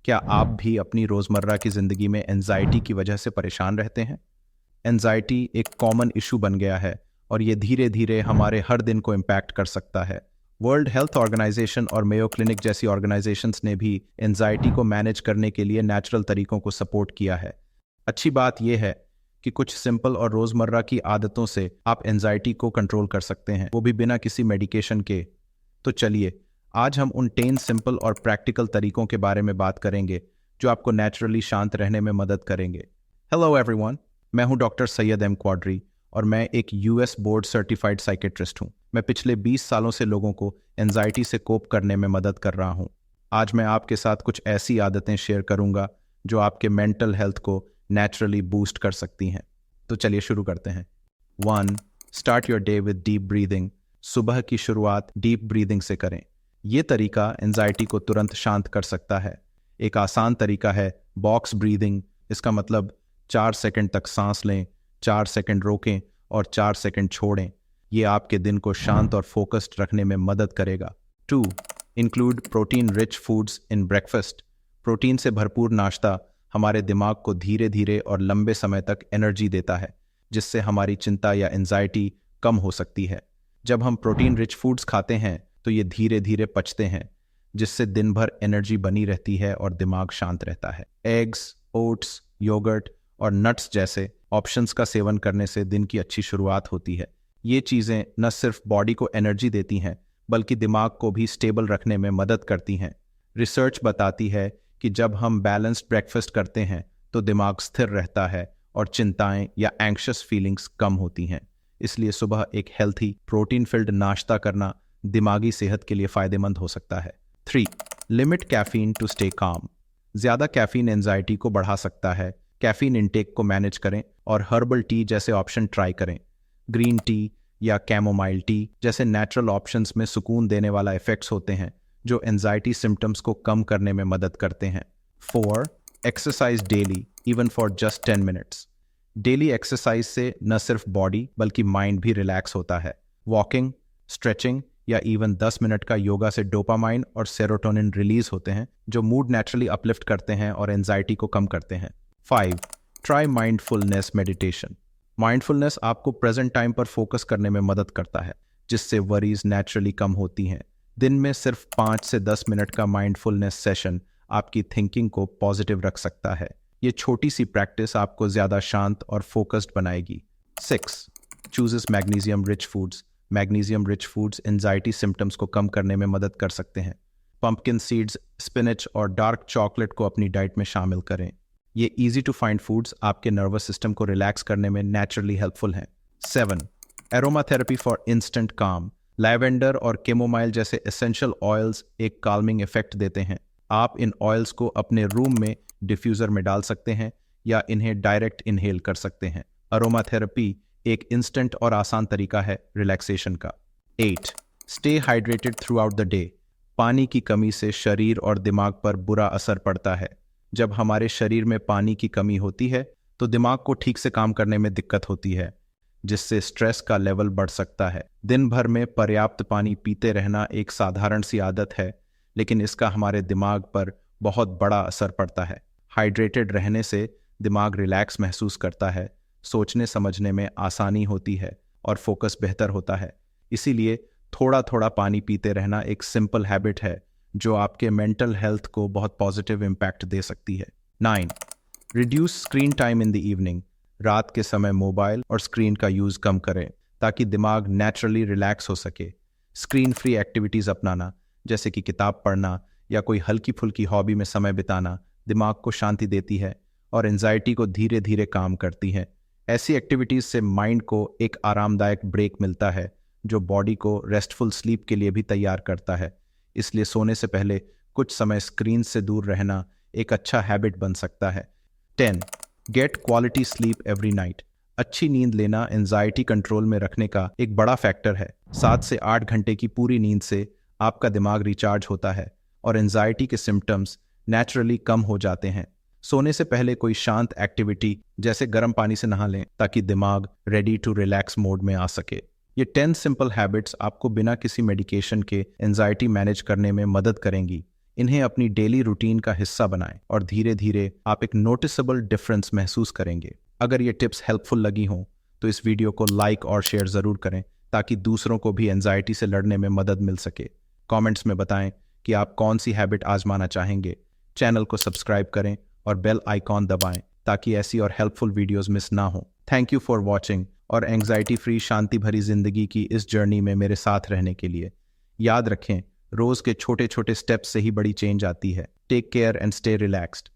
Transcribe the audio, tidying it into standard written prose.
क्या आप भी अपनी रोज़मर्रा की ज़िंदगी में एंजाइटी की वजह से परेशान रहते हैं? एंजाइटी एक कॉमन इशू बन गया है और ये धीरे धीरे हमारे हर दिन को इम्पैक्ट कर सकता है। वर्ल्ड हेल्थ ऑर्गेनाइजेशन और मेयो क्लिनिक जैसी ऑर्गेनाइजेशंस ने भी एंजाइटी को मैनेज करने के लिए नेचुरल तरीकों को सपोर्ट किया है। अच्छी बात यह है कि कुछ सिंपल और रोज़मर्रा की आदतों से आप एंजाइटी को कंट्रोल कर सकते हैं, वो भी बिना किसी मेडिकेशन के। तो चलिए, आज हम उन 10 सिंपल और प्रैक्टिकल तरीकों के बारे में बात करेंगे जो आपको नेचुरली शांत रहने में मदद करेंगे। हेलो एवरीवन, मैं हूं डॉक्टर सैयद एम क्वाड्री और मैं एक यूएस बोर्ड सर्टिफाइड साइकेट्रिस्ट हूं। मैं पिछले 20 सालों से लोगों को एंजाइटी से कोप करने में मदद कर रहा हूं। आज मैं आपके साथ कुछ ऐसी आदतें शेयर करूंगा जो आपके मेंटल हेल्थ को नेचुरली बूस्ट कर सकती हैं। तो चलिए शुरू करते हैं। 1. Start your day with deep breathing. सुबह की शुरुआत डीप ब्रीदिंग से करें। ये तरीका एंजाइटी को तुरंत शांत कर सकता है। एक आसान तरीका है बॉक्स ब्रीदिंग। इसका मतलब 4 सेकंड तक सांस लें, 4 सेकंड रोकें और 4 सेकंड छोड़ें। ये आपके दिन को शांत और फोकस्ड रखने में मदद करेगा। 2. Include protein rich foods in breakfast. Protein से भरपूर नाश्ता हमारे दिमाग को धीरे धीरे और लंबे समय तक एनर्जी देता है, जिससे हमारी चिंता या एंजाइटी कम हो सकती है। जब हम प्रोटीन रिच फूड्स खाते हैं तो ये धीरे धीरे पचते हैं, जिससे दिन भर एनर्जी बनी रहती है और दिमाग शांत रहता है। एग्स, ओट्स, योगर्ट और नट्स जैसे ऑप्शंस का सेवन करने से दिन की अच्छी शुरुआत होती है। ये चीज़ें न सिर्फ बॉडी को एनर्जी देती हैं, बल्कि दिमाग को भी स्टेबल रखने में मदद करती हैं। रिसर्च बताती है कि जब हम बैलेंस्ड ब्रेकफास्ट करते हैं तो दिमाग स्थिर रहता है और चिंताएं या एंग्शियस फीलिंग्स कम होती हैं। इसलिए सुबह एक हेल्थी प्रोटीन फिल्ड नाश्ता करना दिमागी सेहत के लिए फ़ायदेमंद हो सकता है। 3. Limit caffeine to stay calm. ज़्यादा कैफीन एंजाइटी को बढ़ा सकता है। कैफीन इंटेक को मैनेज करें और हर्बल टी जैसे ऑप्शन ट्राई करें। ग्रीन टी या कैमोमाइल टी जैसे नेचुरल ऑप्शंस में सुकून देने वाला इफेक्ट्स होते हैं जो एंजाइटी सिम्टम्स को कम करने में मदद करते हैं। 4. Exercise daily even for just 10 minutes. Daily exercise से न सिर्फ बॉडी बल्कि माइंड भी रिलैक्स होता है। वॉकिंग, स्ट्रेचिंग या इवन 10 मिनट का योगा से डोपामाइन और सेरोटोनिन रिलीज होते हैं जो मूड नेचुरली अपलिफ्ट करते हैं और एंजाइटी को कम करते हैं। 5. Try mindfulness meditation. माइंडफुलनेस आपको प्रेजेंट टाइम पर फोकस करने में मदद करता है, जिससे वरीज नेचुरली कम होती हैं। दिन में सिर्फ 5 से 10 मिनट का माइंडफुलनेस सेशन आपकी थिंकिंग को पॉजिटिव रख सकता है। ये छोटी सी प्रैक्टिस आपको ज़्यादा शांत और फोकस्ड बनाएगी। 6. Chooses magnesium rich foods. Magnesium rich foods anxiety symptoms को कम करने में मदद कर सकते हैं। पंपकिन सीड्स, स्पिनच और डार्क चॉकलेट को अपनी डाइट में शामिल करें। ये इजी टू फाइंड फूड्स आपके नर्वस सिस्टम को रिलैक्स करने में नेचुरली हेल्पफुल हैं। 7. एरोमा थेरेपी फॉर इंस्टेंट काम। लैवेंडर और कैमोमाइल जैसे एसेंशियल ऑयल्स एक काल्मिंग इफेक्ट देते हैं। आप इन ऑयल्स को अपने रूम में डिफ्यूज़र में डाल सकते हैं या इन्हें डायरेक्ट इनहेल कर सकते हैं। अरोमा थेरेपी एक इंस्टेंट और आसान तरीका है रिलैक्सेशन का। 8. Stay hydrated through out the day. पानी की कमी से शरीर और दिमाग पर बुरा असर पड़ता है। जब हमारे शरीर में पानी की कमी होती है तो दिमाग को ठीक से काम करने में दिक्कत होती है, जिससे स्ट्रेस का लेवल बढ़ सकता है। दिन भर में पर्याप्त पानी पीते रहना एक साधारण सी आदत है, लेकिन इसका हमारे दिमाग पर बहुत बड़ा असर पड़ता है। हाइड्रेटेड रहने से दिमाग रिलैक्स महसूस करता है, सोचने समझने में आसानी होती है और फोकस बेहतर होता है। इसीलिए थोड़ा थोड़ा पानी पीते रहना एक सिंपल हैबिट है जो आपके मेंटल हेल्थ को बहुत पॉजिटिव इम्पैक्ट दे सकती है। 9. Reduce screen time in the evening. रात के समय मोबाइल और स्क्रीन का यूज़ कम करें ताकि दिमाग नेचुरली रिलैक्स हो सके। स्क्रीन फ्री एक्टिविटीज़ अपनाना, जैसे कि किताब पढ़ना या कोई हल्की फुल्की हॉबी में समय बिताना, दिमाग को शांति देती है और एंजाइटी को धीरे धीरे काम करती है। ऐसी एक्टिविटीज़ से माइंड को एक आरामदायक ब्रेक मिलता है जो बॉडी को रेस्टफुल स्लीप के लिए भी तैयार करता है। इसलिए सोने से पहले कुछ समय स्क्रीन से दूर रहना एक अच्छा हैबिट बन सकता है। 10. Gate quality sleep every night. अच्छी नींद लेना एंजाइटी कंट्रोल में रखने का एक बड़ा फैक्टर है। 7 से 8 घंटे की पूरी नींद से आपका दिमाग रिचार्ज होता है और एंजाइटी के सिम्टम्स नेचुरली कम हो जाते हैं। सोने से पहले कोई शांत एक्टिविटी जैसे गर्म पानी से नहा लें ताकि दिमाग रेडी टू रिलैक्स मोड में आ सके। ये 10 सिंपल हैबिट्स आपको बिना किसी मेडिकेशन के एंजाइटी मैनेज करने में मदद करेंगी। इन्हें अपनी डेली रूटीन का हिस्सा बनाएं और धीरे धीरे आप एक नोटिसेबल डिफरेंस महसूस करेंगे। अगर ये टिप्स हेल्पफुल लगी हों तो इस वीडियो को लाइक और शेयर ज़रूर करें ताकि दूसरों को भी एंजाइटी से लड़ने में मदद मिल सके। कमेंट्स में बताएं कि आप कौन सी हैबिट आजमाना चाहेंगे। चैनल को सब्सक्राइब करें और बेल आइकॉन दबाएं ताकि ऐसी और हेल्पफुल वीडियोस मिस ना हो। थैंक यू फॉर वॉचिंग और एंजाइटी फ्री शांति भरी जिंदगी की इस जर्नी में मेरे साथ रहने के लिए। याद रखें, रोज के छोटे छोटे स्टेप्स से ही बड़ी चेंज आती है। Take care and stay relaxed.